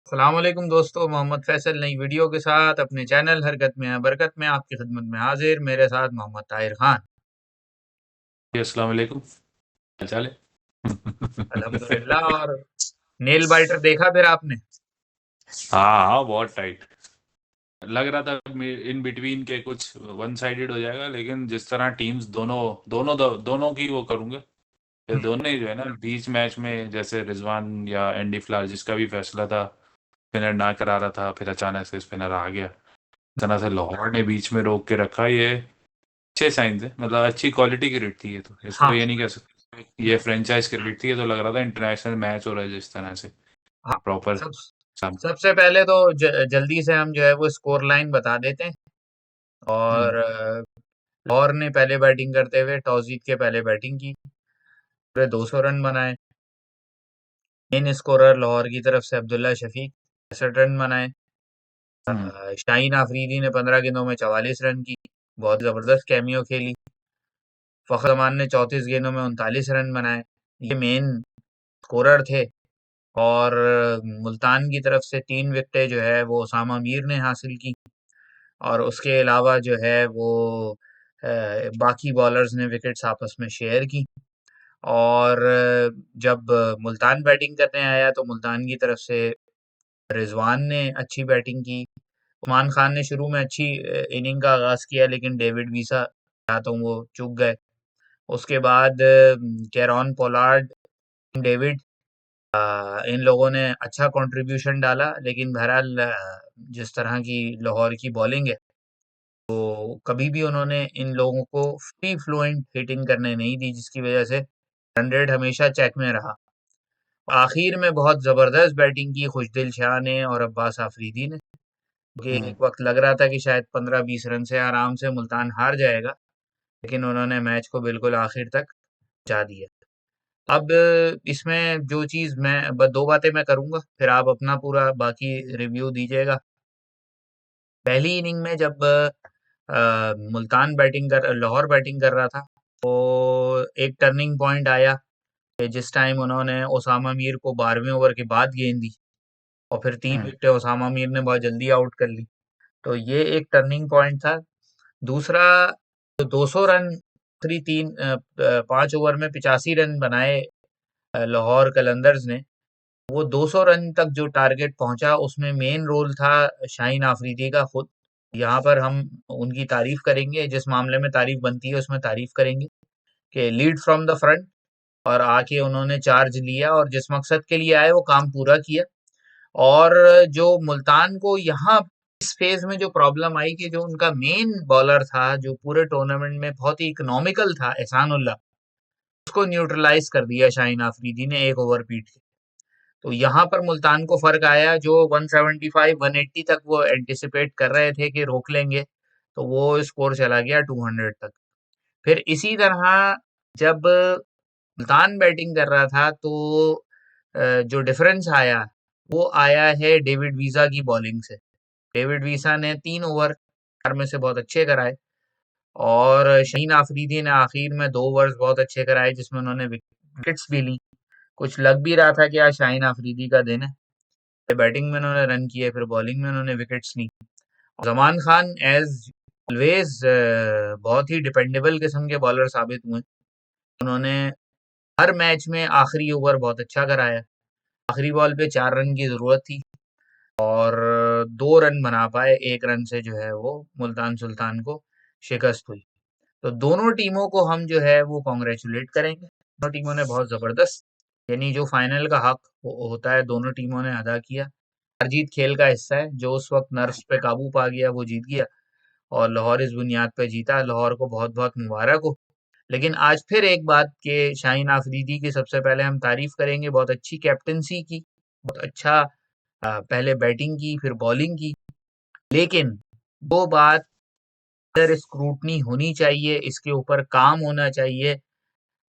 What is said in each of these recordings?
अस्सलाम वालेकुम दोस्तों, मोहम्मद फैसल नई वीडियो के साथ अपने चैनल हरकत में है बरकत में आपकी खिदमत में हाजिर। मेरे साथ मोहम्मद ताहिर खान। जी, अस्सलाम वालेकुम। क्या चाल है? अल्हम्दुलिल्लाह। और नेल बाइटर देखा फिर आपने? हाँ हाँ, बहुत टाइट लग रहा था। इन बिटवीन के कुछ वन साइडेड हो जाएगा, लेकिन जिस तरह टीम्स दोनों दोनों दोनों की वो करूंगे। ये हम्म, दोनों ही जो है ना, बीच मैच में जैसे रिजवान या एंडी फ्लावर जिसका भी फैसला था, स्पिनर ना करा रहा था, फिर अचानक से स्पिनर आ गया। इस तरह से लाहौर ने बीच में रोक के रखा। ये अच्छे साइन थे, मतलब अच्छी क्वालिटी क्रिकेट थी। ये तो इसको हाँ ये नहीं कह सकते ये फ्रेंचाइज क्रिकेट थी। ये तो लग रहा था इंटरनेशनल मैच हो रहा है जिस तरह से, हाँ। प्रॉपर। सब सबसे पहले तो जल्दी से हम जो है वो स्कोर लाइन बता देते हैं। और हम्म। लाहौर ने पहले बैटिंग करते हुए टॉस जीत के पहले बैटिंग की, पूरे 200 रन बनाए। मेन स्कोरर लाहौर की तरफ से अब्दुल्ला शफीक 65 रन बनाए। हम्म। शाहीन आफरीदी ने 15 गेंदों में 44 रन की, बहुत जबरदस्त कैमियो खेली। फखर जमान ने 34 गेंदों में 39 रन बनाए। ये मेन स्कोरर थे। और मुल्तान की तरफ से 3 विकेटें जो है वो ओसामा मीर ने हासिल की। और उसके अलावा जो है वो बाकी बॉलर्स ने विकेट्स आपस में शेयर की। और जब मुल्तान बैटिंग करने आया तो मुल्तान की तरफ से रिजवान ने अच्छी बैटिंग की। उस्मान खान ने शुरू में अच्छी इनिंग का आगाज किया, लेकिन डेविड वीसा चाहता हूँ वो चूक गए। उसके बाद कैरॉन पोलार्ड, डेविड, इन लोगों ने अच्छा कंट्रीब्यूशन डाला। लेकिन बहरहाल जिस तरह की लाहौर की बॉलिंग है, तो कभी भी उन्होंने इन लोगों को फ्री फ्लोइंग हिटिंग करने नहीं दी, जिसकी वजह से रन रेट हमेशा चेक में रहा। आखिर में बहुत जबरदस्त बैटिंग की खुशदिल शाह ने और अब्बास आफरीदी ने, कि हम्म। एक वक्त लग रहा था कि शायद 15-20 रन से आराम से मुल्तान हार जाएगा, लेकिन उन्होंने मैच को बिल्कुल आखिर तक पहुंचा दिया। अब इसमें जो चीज़ मैं दो बातें मैं करूंगा, फिर आप अपना पूरा बाकी रिव्यू दीजिएगा। पहली इनिंग में जब मुल्तान बैटिंग कर लाहौर बैटिंग कर रहा था, तो एक टर्निंग पॉइंट आया कि जिस टाइम उन्होंने ओसामा मीर को 12वें ओवर के बाद गेंद दी, और फिर तीन हम्म। विकेटें ओसामा मीर ने बहुत जल्दी आउट कर ली। तो ये एक टर्निंग पॉइंट था। दूसरा, 200 रन आखिरी 5 ओवर में 85 रन बनाए लाहौर कलंदर्स ने। वो 200 रन तक जो टारगेट पहुंचा, उसमें मेन रोल था शाहीन आफरीदी का खुद। यहाँ पर हम उनकी तारीफ करेंगे, जिस मामले में तारीफ बनती है उसमें तारीफ करेंगे, कि लीड फ्रॉम द फ्रंट, और आके उन्होंने चार्ज लिया और जिस मकसद के लिए आए वो काम पूरा किया। और जो मुल्तान को यहाँ इस फेज में जो प्रॉब्लम आई, कि जो उनका मेन बॉलर था जो पूरे टूर्नामेंट में बहुत ही इकोनॉमिकल था, एहसानुल्लाह, उसको न्यूट्रलाइज कर दिया शाहीन आफरीदी ने एक ओवर पीट के। तो यहाँ पर मुल्तान को फर्क आया, जो 175 180 तक वो एंटिसिपेट कर रहे थे कि रोक लेंगे, तो वो स्कोर चला गया 200 तक। फिर इसी तरह जब मुल्तान बैटिंग कर रहा था, तो जो डिफरेंस आया वो आया है डेविड वीजा की बॉलिंग से। डेविड वीसा ने 3 ओवर 4 में से बहुत अच्छे कराए, और शहीन आफरीदी ने आखिर में 2 ओवर्स बहुत अच्छे कराए, जिसमें उन्होंने विकेट्स भी ली। कुछ लग भी रहा था कि आज शाहीन आफरीदी का दिन है। बैटिंग में उन्होंने रन किए, फिर बॉलिंग में उन्होंने विकेट्स ली। जमान खान एज ऑलवेज बहुत ही डिपेंडेबल किस्म के बॉलर साबित हुए। उन्होंने हर मैच में आखिरी ओवर बहुत अच्छा कराया। आखिरी बॉल पे 4 रन की जरूरत थी, और 2 रन बना पाए। 1 रन से जो है वो मुल्तान सुल्तान को शिकस्त हुई। तो दोनों टीमों को हम जो है वो कॉन्ग्रेचुलेट करेंगे। दोनों टीमों ने बहुत जबरदस्त, यानी जो फाइनल का हक होता है, दोनों टीमों ने अदा किया। हार जीत खेल का हिस्सा है। जो उस वक्त नर्व्स पे काबू पा गया वो जीत गया, और लाहौर इस बुनियाद पे जीता। लाहौर को बहुत बहुत मुबारक हो। लेकिन आज फिर एक बात, के शाहीन आफरीदी की सबसे पहले हम तारीफ करेंगे, बहुत अच्छी कैप्टनसी की, बहुत अच्छा पहले बैटिंग की फिर बॉलिंग की। लेकिन वो बात अगर स्क्रूटनी होनी चाहिए, इसके ऊपर काम होना चाहिए,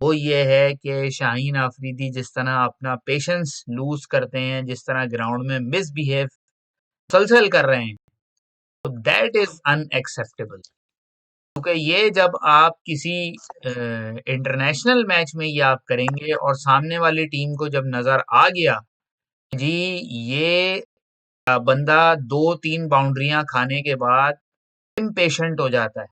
वो ये है कि शाहीन आफरीदी जिस तरह अपना पेशेंस लूज करते हैं, जिस तरह ग्राउंड में मिसबिहेव मुसलसल कर रहे हैं, तो दैट इज अनएक्सेप्टेबल। क्योंकि ये जब आप किसी इंटरनेशनल मैच में ये आप करेंगे, और सामने वाली टीम को जब नजर आ गया जी, ये बंदा 2-3 बाउंड्रियां खाने के बाद इम्पेशेंट हो जाता है।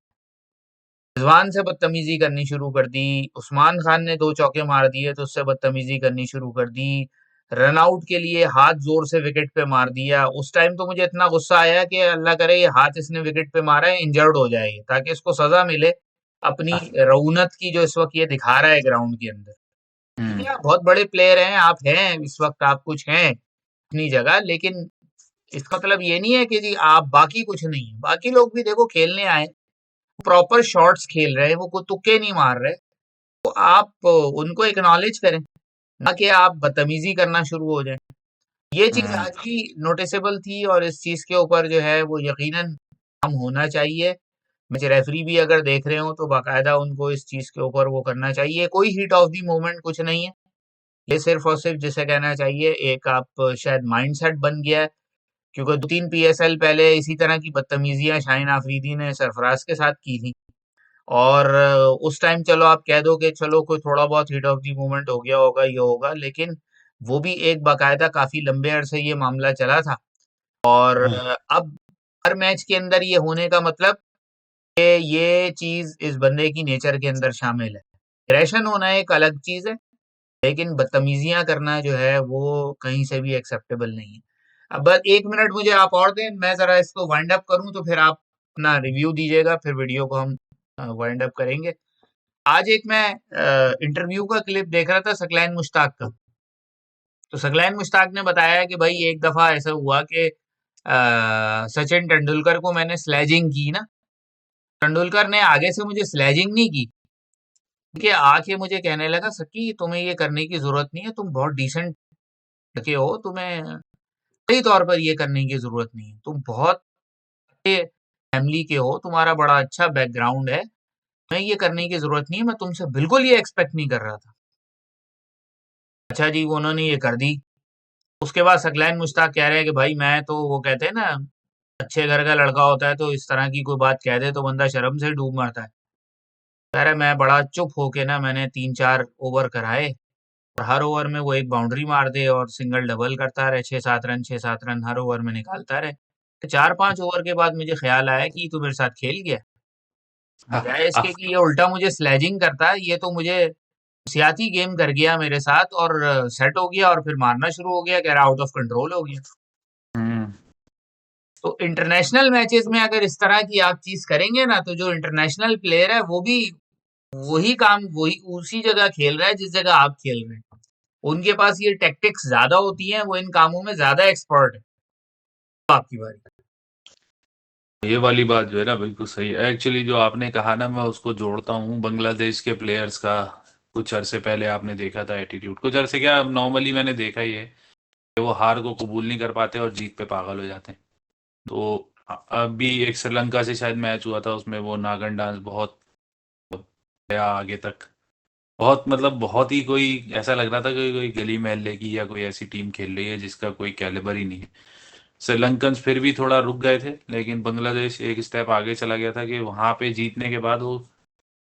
रिजवान से बदतमीजी करनी शुरू कर दी, उस्मान खान ने 2 चौके मार दिए तो उससे बदतमीजी करनी शुरू कर दी, रन आउट के लिए हाथ जोर से विकेट पे मार दिया। उस टाइम तो मुझे इतना गुस्सा आया कि अल्लाह करे ये हाथ इसने विकेट पे मारा है, इंजर्ड हो जाए ताकि इसको सजा मिले अपनी रऊनत की जो इस वक्त ये दिखा रहा है ग्राउंड के अंदर। ठीक है, आप बहुत बड़े प्लेयर हैं, आप हैं इस वक्त, आप कुछ हैं अपनी जगह, लेकिन इसका मतलब ये नहीं है कि जी आप बाकी कुछ नहीं है। बाकी लोग भी देखो खेलने आए, प्रॉपर शॉट्स खेल रहे हैं, वो कोई तुक्के नहीं मार रहे। तो आप उनको एक्नॉलेज करें, ना कि आप बदतमीजी करना शुरू हो जाए। ये चीज आज भी नोटिसेबल थी और इस चीज के ऊपर जो है वो यकीनन काम होना चाहिए। मैच रेफरी भी अगर देख रहे हो तो बाकायदा उनको इस चीज के ऊपर वो करना चाहिए। कोई हीट ऑफ द मोमेंट कुछ नहीं है, ये सिर्फ और सिर्फ जिसे कहना चाहिए एक आप शायद माइंडसेट बन गया है। क्योंकि 2-3 पीएसएल पहले इसी तरह की बदतमीजियां शाहिन आफरीदी ने सरफराज के साथ की थी। और उस टाइम चलो आप कह दो कि चलो कोई थोड़ा बहुत हीट ऑफ द मोमेंट हो गया होगा, ये होगा, लेकिन वो भी एक बाकायदा काफी लंबे अरसे ये मामला चला था। और अब हर मैच के अंदर ये होने का मतलब कि ये चीज इस बंदे की नेचर के अंदर शामिल है। एग्रेशन होना एक अलग चीज है, लेकिन बदतमीजियां करना जो है वो कहीं से भी एक्सेप्टेबल नहीं है। अब बस 1 मिनट मुझे आप और दें, मैं जरा इसको वाइंड अप करूं तो फिर आप अपना रिव्यू दीजिएगा, फिर वीडियो को हम वाइंड अप करेंगे। आज एक मैं इंटरव्यू का क्लिप देख रहा था सकलैन मुश्ताक का। तो सकलैन मुश्ताक ने बताया कि भाई एक दफा ऐसा हुआ कि सचिन तेंदुलकर को मैंने स्लेजिंग की ना, तेंदुलकर ने आगे से मुझे स्लेजिंग नहीं की, कि आके मुझे कहने लगा सकी तुम्हें ये करने की जरूरत नहीं है, तुम बहुत डिसेंट लड़के हो, तुम्हें सही तौर पर ये करने की जरूरत नहीं है, तुम बहुत फैमिली के हो, तुम्हारा बड़ा अच्छा बैकग्राउंड है, तुम्हें ये करने की जरूरत नहीं है, मैं तुमसे बिल्कुल ये एक्सपेक्ट नहीं कर रहा था। अच्छा जी, वो उन्होंने ये कर दी। उसके बाद सकलैन मुश्ताक कह रहे हैं कि भाई मैं तो, वो कहते हैं ना अच्छे घर का लड़का होता है तो इस तरह की कोई बात कह दे तो बंदा शर्म से डूब मरता है। कह रहा है मैं बड़ा चुप होके ना मैंने 3-4 ओवर कराए, और हर ओवर में वो एक बाउंड्री मार दे और सिंगल डबल करता रहे, 6-7 रन 6-7 रन हर ओवर में निकालता रहे। तो 4-5 ओवर के बाद मुझे ख्याल आया कि तू मेरे साथ खेल गया, बजाय इसके कि ये उल्टा मुझे स्लेजिंग करता है, ये तो मुझे सियाती गेम कर गया मेरे साथ और सेट हो गया और फिर मारना शुरू हो गया, कह रहा आउट ऑफ कंट्रोल हो गया। तो इंटरनेशनल मैचेस में अगर इस तरह की आप चीज करेंगे ना, तो जो इंटरनेशनल प्लेयर है वो भी वही काम, वही उसी जगह खेल रहा है जिस जगह आप खेल रहे हैं। उनके पास ये टैक्टिक्स ज्यादा होती हैं, वो इन कामों में ज्यादा एक्सपर्ट है। तो आपकी बारी। ये वाली बात जो है ना बिल्कुल सही है। एक्चुअली जो आपने कहा ना मैं उसको जोड़ता हूँ बांग्लादेश के प्लेयर्स का। कुछ अरसे पहले आपने देखा था एटीट्यूड, कुछ अरसे क्या नॉर्मली मैंने देखा ही है कि वो हार को कबूल नहीं कर पाते और जीत पे पागल हो जाते हैं। तो अभी एक श्रीलंका से शायद मैच हुआ था, उसमें वो नागन डांस बहुत गया आगे तक। बहुत मतलब बहुत ही कोई ऐसा लग रहा था कि कोई गली मोहल्ले की या कोई ऐसी टीम खेल रही है जिसका कोई कैलिबर ही नहीं है। श्रीलंकन्स फिर भी थोड़ा रुक गए थे, लेकिन बांग्लादेश एक स्टेप आगे चला गया था कि वहां पे जीतने के बाद वो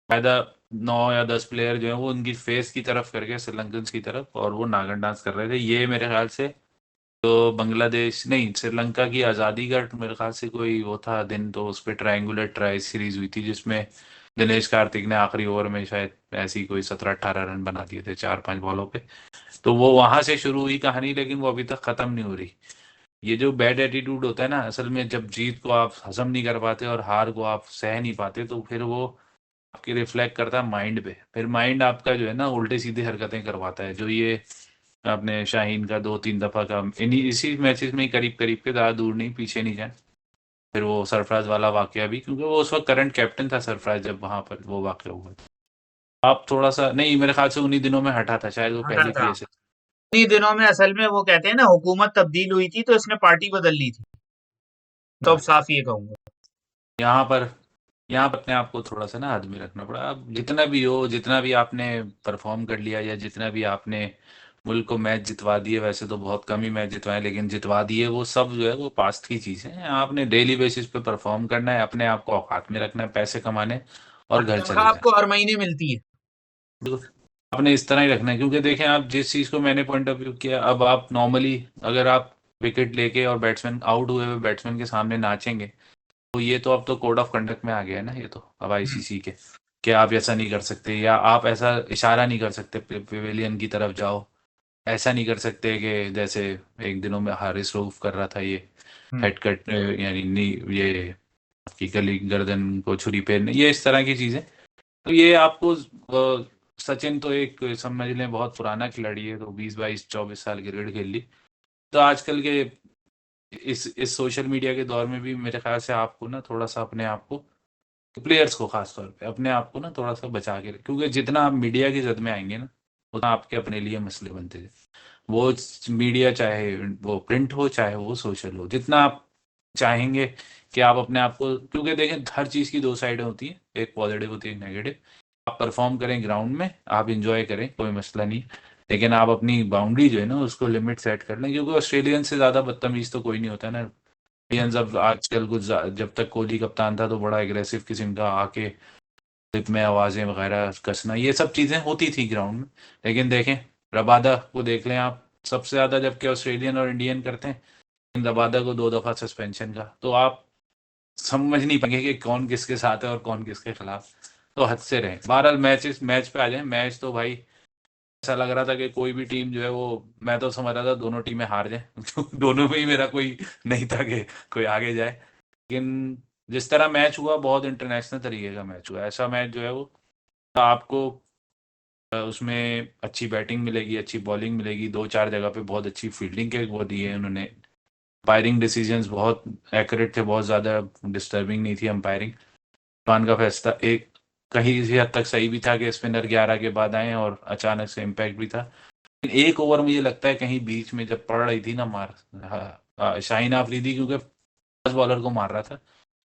फायदा 9 या 10 प्लेयर जो है वो उनकी फेस की तरफ करके श्रीलंकन्स की तरफ, और वो नागन डांस कर रहे थे। ये मेरे ख्याल से तो बांग्लादेश नहीं, श्रीलंका की आज़ादी का मेरे ख्याल से कोई वो था दिन, तो उस पर ट्रायंगुलर ट्राई सीरीज हुई थी जिसमें दिनेश कार्तिक ने आखिरी ओवर में शायद ऐसी कोई 17-18 रन बना दिए थे 4-5 बॉलों पे। तो वो वहां से शुरू हुई कहानी, लेकिन वो अभी तक खत्म नहीं हो रही। ये जो बैड एटीट्यूड होता है ना, असल में जब जीत को आप हजम नहीं कर पाते और हार को आप सह नहीं पाते, तो फिर वो आपकी रिफ्लेक्ट करता है माइंड पे। फिर माइंड आपका जो है ना उल्टे सीधे हरकतें करवाता है। जो ये आपने शाहीन का 2-3 दफा का इन्हीं इसी मैचेस में ही करीब करीब के, ज़्यादा दूर नहीं पीछे नहीं जाए। फिर वो सरफराज वाला वाकया भी, क्योंकि वो उस वक्त करंट कैप्टन था सरफराज जब वहां पर वो वाकया हुआ था। आप थोड़ा सा नहीं, मेरे ख्याल से उन्हीं दिनों में हटा था शायद, वो हटा पहली था पीएसएल। उन्हीं दिनों में, असल में वो कहते हैं ना हुकूमत तब्दील हुई थी तो इसने पार्टी बदल ली थी। तो अब साफ ये कहूंगा। यहाँ पर यहाँ पर अपने आप को थोड़ा सा ना हद में रखना पड़ा। अब जितना भी हो, जितना भी आपने परफॉर्म कर लिया या जितना भी आपने मुल्क को मैच जितवा दिए, वैसे तो बहुत कम ही मैच जितवाए, लेकिन जितवा दिए, वो सब जो है वो पास्ट की चीज़ है। आपने डेली बेसिस पे परफॉर्म करना है, अपने आप को औकात में रखना है, पैसे कमाने और और घर तनख्वाह चले जाना। आपको हर महीने मिलती है। बिल्कुल। आपने इस तरह ही रखना है, क्योंकि देखें आप जिस चीज़ को मैंने पॉइंट ऑफ व्यू किया, अब आप नॉर्मली अगर आप विकेट लेके और बैट्समैन आउट हुए हुए बैट्समैन के सामने नाचेंगे, तो ये तो अब तो कोड ऑफ कंडक्ट में आ गया है ना, ये तो अब हम्म। आईसीसी के, कि आप ऐसा नहीं कर सकते, या आप ऐसा इशारा नहीं कर सकते पेवेलियन की तरफ जाओ, ऐसा नहीं कर सकते कि जैसे एक दिनों में हारिस रऊफ कर रहा था ये हम्म। हेड कट, यानी ये आपकी गली गर्दन को छुरी फेरने, ये इस तरह की चीजें। तो ये आपको सचिन तो एक समझ लें बहुत पुराना खिलाड़ी है, तो 20 22 24 साल क्रिकेट खेल ली। तो आजकल के इस सोशल मीडिया के दौर में भी मेरे ख्याल से आपको ना थोड़ा सा अपने आप को, प्लेयर्स को खास तौर पे अपने आप को ना थोड़ा सा बचा के क्योंकि जितना आप मीडिया की जद में आएंगे ना, उतना आपके अपने लिए मसले बनते हैं। वो मीडिया चाहे वो प्रिंट हो चाहे वो सोशल हो, जितना आप चाहेंगे कि आप अपने आप को, क्योंकि देखें हर चीज़ की दो साइडें होती हैं, एक पॉजिटिव होती है एक नेगेटिव। आप परफॉर्म करें ग्राउंड में, आप इंजॉय करें, कोई मसला नहीं, लेकिन आप अपनी बाउंड्री जो है ना उसको लिमिट सेट कर लें, क्योंकि ऑस्ट्रेलियन से ज़्यादा बदतमीज तो कोई नहीं होता ना। इंडियंस अब आजकल कुछ जब तक कोहली कप्तान था तो बड़ा एग्रेसिव किस्म का आके लिप में आवाज़ें वगैरह कसना, ये सब चीज़ें होती थी ग्राउंड में। लेकिन देखें रबादा को देख लें आप, सबसे ज़्यादा जबकि ऑस्ट्रेलियन और इंडियन करते हैं, इन रबादा को 2 दफ़ा सस्पेंशन का, तो आप समझ नहीं पाएंगे कि कौन किसके साथ है और कौन किसके खिलाफ। तो हद से रहे। बहरहाल मैच पे आ जाए, मैच तो भाई ऐसा लग रहा था कि कोई भी टीम जो है वो, मैं तो समझ रहा था दोनों टीमें हार जाए दोनों में ही मेरा कोई नहीं था कि कोई आगे जाए। लेकिन जिस तरह मैच हुआ बहुत इंटरनेशनल तरीके का मैच हुआ, ऐसा मैच जो है वो आपको उसमें अच्छी बैटिंग मिलेगी, अच्छी बॉलिंग मिलेगी, 2 4 जगह पे बहुत अच्छी फील्डिंग के वो दिए उन्होंने। अंपायरिंग डिसीजंस बहुत एक्यूरेट थे, बहुत ज़्यादा डिस्टर्बिंग नहीं थी अंपायरिंग। इरफान का फैसला एक कहीं किसी हद तक सही भी था कि स्पिनर 11 के बाद आए और अचानक से इम्पैक्ट भी था। लेकिन एक ओवर मुझे लगता है कहीं बीच में जब पड़ रही थी ना मार, शाहीन आफरीदी क्योंकि फास्ट बॉलर को मार रहा था,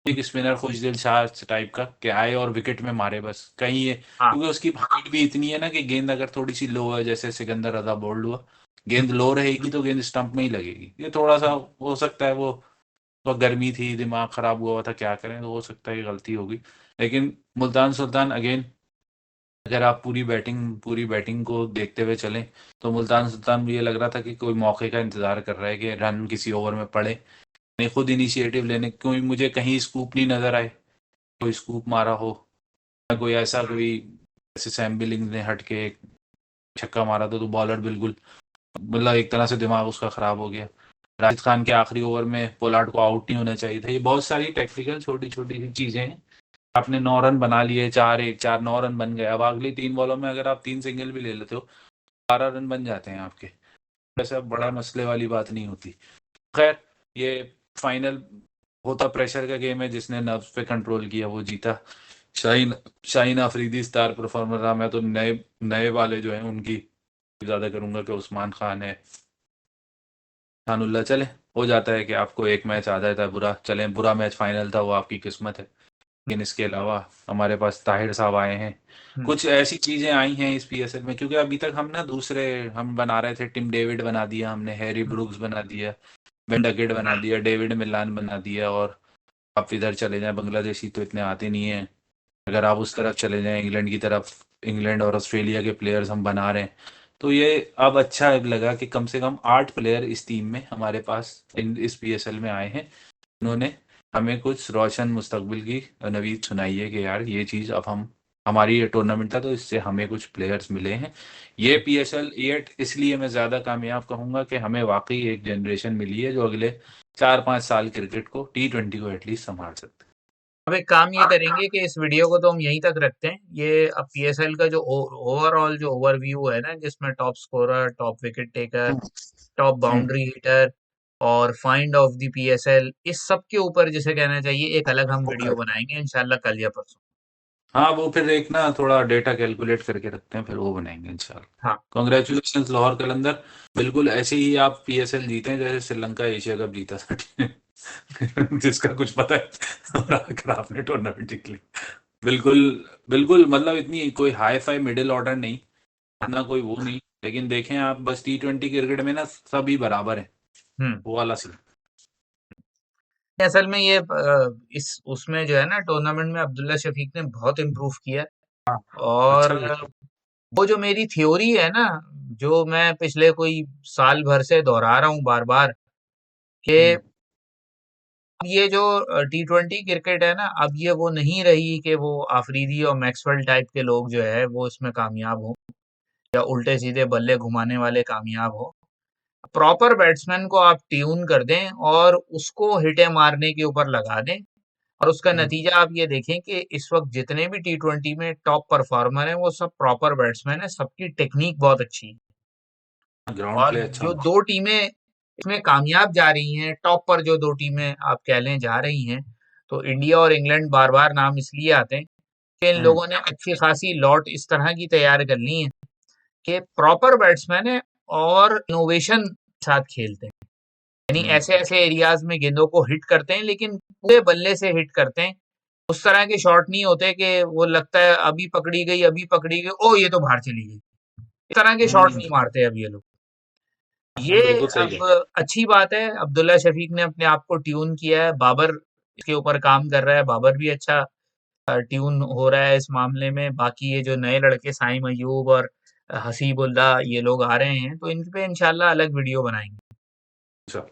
एक स्पिनर खुशदिल शाह टाइप का कि आए और विकेट में मारे बस कहीं ये, हाँ। क्योंकि उसकी हाइट भी इतनी है ना कि गेंद अगर थोड़ी सी लो है, जैसे सिकंदर रजा बोल्ड हुआ, गेंद लो रहेगी तो गेंद स्टंप में ही लगेगी। ये थोड़ा सा हो सकता है वो तो गर्मी थी, दिमाग खराब हुआ था, क्या करें, तो हो सकता है ये गलती होगी। लेकिन मुल्तान सुल्तान अगेन, अगर आप पूरी बैटिंग को देखते हुए चलें, तो मुल्तान सुल्तान मुझे लग रहा था कि कोई मौके का इंतजार कर रहा है कि रन किसी ओवर में पड़े, नहीं खुद इनिशिएटिव लेने, क्योंकि मुझे कहीं स्कूप नहीं नजर आए, कोई स्कूप मारा हो, या कोई ऐसा कोई, जैसे सैम बिलिंग्स ने हट के एक छक्का मारा था तो बॉलर बिल्कुल, मतलब एक तरह से दिमाग उसका खराब हो गया। राशिद खान के आखिरी ओवर में पोलार्ड को आउट नहीं होना चाहिए था। ये बहुत सारी टेक्निकल छोटी छोटी सी चीजें हैं। आपने 9 रन बना लिए, 4 1 4 9 रन बन गए, अब अगली 3 बॉलों में अगर आप 3 सिंगल भी ले लेते हो, 12 रन बन जाते हैं आपके। ऐसा बड़ा मसले वाली बात नहीं होती। खैर, ये फाइनल होता प्रेशर का गेम है, जिसने नर्व्स पे कंट्रोल किया वो जीता। शाहीन शाहीन अफरीदी स्टार परफॉर्मर रहा। मैं तो नए नए वाले जो हैं उनकी ज्यादा करूंगा कि उस्मान खान है, खानुल्ला। चले, हो जाता है कि आपको एक मैच आ जाता है बुरा, चले बुरा मैच फाइनल था वो आपकी किस्मत है। लेकिन इसके अलावा हमारे पास ताहिर साहब आए हैं, हम्म। कुछ ऐसी चीजें आई हैं इस पीएसएल में, क्योंकि अभी तक हम ना दूसरे हम बना रहे थे, टिम डेविड बना दिया हमने, हैरी हम्म। ब्रूक्स बना दिया, हम्म। बेंडकेट बना दिया, डेविड मिलान बना दिया, और आप इधर चले जाएं, बांग्लादेशी तो इतने आते नहीं हैं। अगर आप उस तरफ चले जाएं इंग्लैंड की तरफ, इंग्लैंड और ऑस्ट्रेलिया के प्लेयर्स हम बना रहे हैं। तो ये अब अच्छा लगा कि कम से कम 8 प्लेयर इस टीम में हमारे पास इस पीएसएल में आए हैं। उन्होंने हमें कुछ रोशन मुस्तकबिल की नवीद सुनाई है कि यार ये चीज़ अब हम, हमारी ये टूर्नामेंट था तो इससे हमें कुछ प्लेयर्स मिले हैं। ये पीएसएल ये इसलिए मैं ज़्यादा कामयाब कहूँगा कि हमें वाकई एक जनरेशन मिली है जो अगले 4 5 साल क्रिकेट को, T20 को एटलीस्ट संभाल सकते अब एक काम ये करेंगे कि इस वीडियो को तो हम यहीं तक रखते हैं। ये अब पीएसएल का जो ओवरऑल जो ओवरव्यू है ना, जिसमें top scorer, top wicket taker, हैं। टॉप हम्म, बाउंड्री हिटर और फाइंड ऑफ द पीएसएल, इस सब के ऊपर जिसे कहना चाहिए एक अलग हम वो वीडियो कर, बनाएंगे इंशाल्लाह कल या परसों। हाँ वो फिर एक ना थोड़ा डेटा कैलकुलेट करके रखते हैं, फिर वो बनाएंगे इंशाल्लाह। हाँ। कॉन्ग्रेचुलेशन लाहौर कलंदर, बिल्कुल ऐसे ही आप पीएसएल जीते हैं जैसे श्रीलंका एशिया कप जीता था जिसका कुछ पता है और आकर आपने टूर्नामेंट जीत ली। बिल्कुल बिल्कुल, मतलब इतनी कोई हाई फाई मिडिल ऑर्डर नहीं, हाँ। इतना कोई वो नहीं, लेकिन देखें आप बस T20 क्रिकेट में ना सभी बराबर है, हम्म। वो वाला सीन। असल में ये इस उसमें जो है ना टूर्नामेंट में अब्दुल्ला शफीक ने बहुत इम्प्रूव किया। हाँ, और अच्छा किया। वो जो मेरी थ्योरी है ना, जो मैं पिछले कोई साल भर से दोहरा रहा हूँ बार बार, कि हम्म, अब ये जो T20 क्रिकेट है ना, अब ये वो नहीं रही कि वो आफरीदी और मैक्सवेल टाइप के लोग जो है वो इसमें कामयाब हो, या उल्टे सीधे बल्ले घुमाने वाले कामयाब हो। प्रॉपर बैट्समैन को आप ट्यून कर दें और उसको हिटें मारने के ऊपर लगा दें, और उसका हम्म, नतीजा आप ये देखें कि इस वक्त जितने भी T20 में टॉप परफॉर्मर हैं वो सब प्रॉपर बैट्समैन है, सबकी टेक्निक बहुत अच्छी है। ग्राउंड और प्ले अच्छा जो होना दो टीमें इसमें कामयाब जा रही हैं, टॉप पर जो दो टीमें आप कह लें जा रही हैं, तो इंडिया और इंग्लैंड बार बार नाम इसलिए आते हैं कि इन चाहिए। लोगों ने अच्छी खासी लॉट इस तरह की तैयार कर ली है कि प्रॉपर बैट्समैन है और इनोवेशन के साथ खेलते हैं। यानी हम्म, ऐसे ऐसे एरियाज में गेंदों को हिट करते हैं, लेकिन पूरे बल्ले से हिट करते हैं। उस तरह के शॉट नहीं होते कि वो लगता है अभी पकड़ी गई, ओ ये तो बाहर चली गई। इस तरह के शॉट हम्म, नहीं मारते अब ये लोग। ये हाँ, बिल्कुल सही अब है। अच्छी बात है, अब्दुल्ला शफीक ने अपने आप को ट्यून किया है, बाबर इसके ऊपर काम कर रहा है, बाबर भी अच्छा ट्यून हो रहा है इस मामले में। बाकी ये जो नए लड़के साइम अयूब और हसीबुल्लाह ये लोग आ रहे हैं, तो इन पे इंशाल्लाह अलग वीडियो बनाएंगे। अच्छा, चलें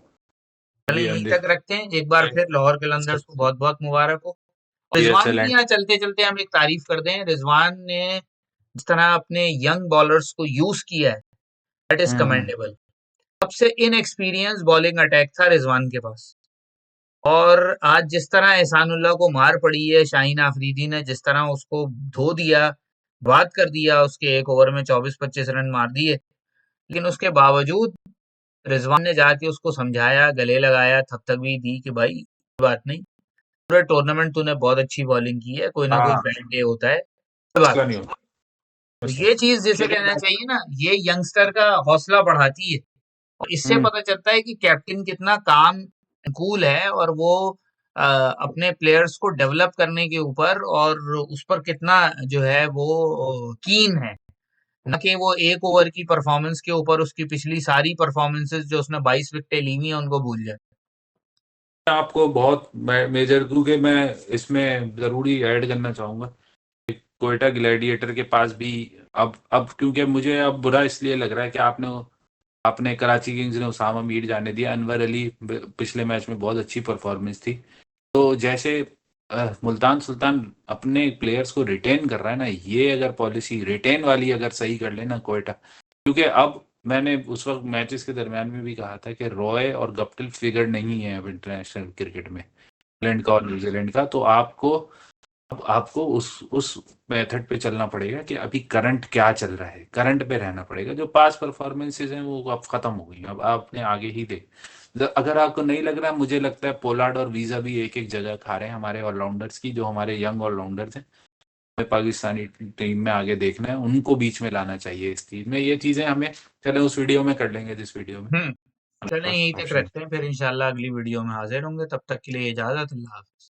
चलिए यहीं अंदर। तक रखते हैं, एक बार फिर लाहौर कलंदर्स को बहुत बहुत मुबारक हो। और जी, रिजवान की एक्सेलेंट। यहाँ चलते चलते हम एक तारीफ कर दें, रिजवान ने जिस तरह अपने यंग बॉलर्स को यूज किया है, दैट इज हम्म, कमेंडेबल। सबसे इनएक्सपीरियंस बॉलिंग अटैक था रिजवान के पास। और आज जिस तरह एहसानुल्लाह को मार पड़ी है, शाहीन आफरीदी ने जिस तरह उसको धो दिया, बात कर दिया, उसके एक ओवर में 24-25 रन मार दिए, लेकिन उसके बावजूद रिजवान ने जाके उसको समझाया, गले लगाया, थपथपी दी कि भाई कोई बात नहीं, पूरे टूर्नामेंट तूने बहुत अच्छी बॉलिंग की है, कोई ना कोई हाँ, बैड डे होता है, कोई बात मसला नहीं। नहीं होता। तो मसला ये चीज जिसे लेकिन कहना चाहिए ना, ये यंगस्टर का हौसला बढ़ाती है। और इससे हम्म, पता चलता है कि कैप्टन कितना काम कूल है, और वो अपने प्लेयर्स को डेवलप करने के ऊपर और उस पर कितना जो है वो कीन है, न कि वो एक ओवर की परफॉर्मेंस के ऊपर उसकी पिछली सारी परफॉर्मेंसेस जो उसने 22 विकेटें ली हुई हैं उनको भूल जाए। आपको बहुत मेजर, क्योंकि मैं इसमें ज़रूरी ऐड करना चाहूँगा, क्वेटा ग्लैडिएटर के पास भी अब क्योंकि मुझे अब बुरा इसलिए लग रहा है कि आपने आपने कराची किंग्स ने उसामा मीर जाने दिया। अनवर अली पिछले मैच में बहुत अच्छी परफॉर्मेंस थी। तो जैसे मुल्तान सुल्तान अपने प्लेयर्स को रिटेन कर रहा है ना, ये अगर पॉलिसी रिटेन वाली अगर सही कर लेना कोयटा, क्योंकि अब मैंने उस वक्त मैचेस के दरमियान में भी कहा था कि रॉय और गप्टिल फिगर नहीं है अब इंटरनेशनल क्रिकेट में, इंग्लैंड का और न्यूजीलैंड का। तो आपको अब आपको उस मेथड पे चलना पड़ेगा कि अभी करंट क्या चल रहा है, करंट पे रहना पड़ेगा। जो पास परफॉर्मेंसेज हैं वो अब खत्म हो गई, अब आपने आगे ही दे। अगर आपको नहीं लग रहा है, मुझे लगता है पोलार्ड और वीजा भी एक एक जगह खा रहे हैं हमारे ऑलराउंडर्स की, जो हमारे यंग ऑलराउंडर्स हैं। हमें पाकिस्तानी टीम में आगे देखना है, उनको बीच में लाना चाहिए इस टीम में। ये चीजें हमें, चले उस वीडियो में कर लेंगे जिस वीडियो में हम्म। हमारे चलें पास यहीं तक ऑप्शन। रखते हैं, फिर इंशाल्लाह अगली वीडियो में हाजिर होंगे, तब तक के लिए इजाजत, अल्लाह हाफ़िज़।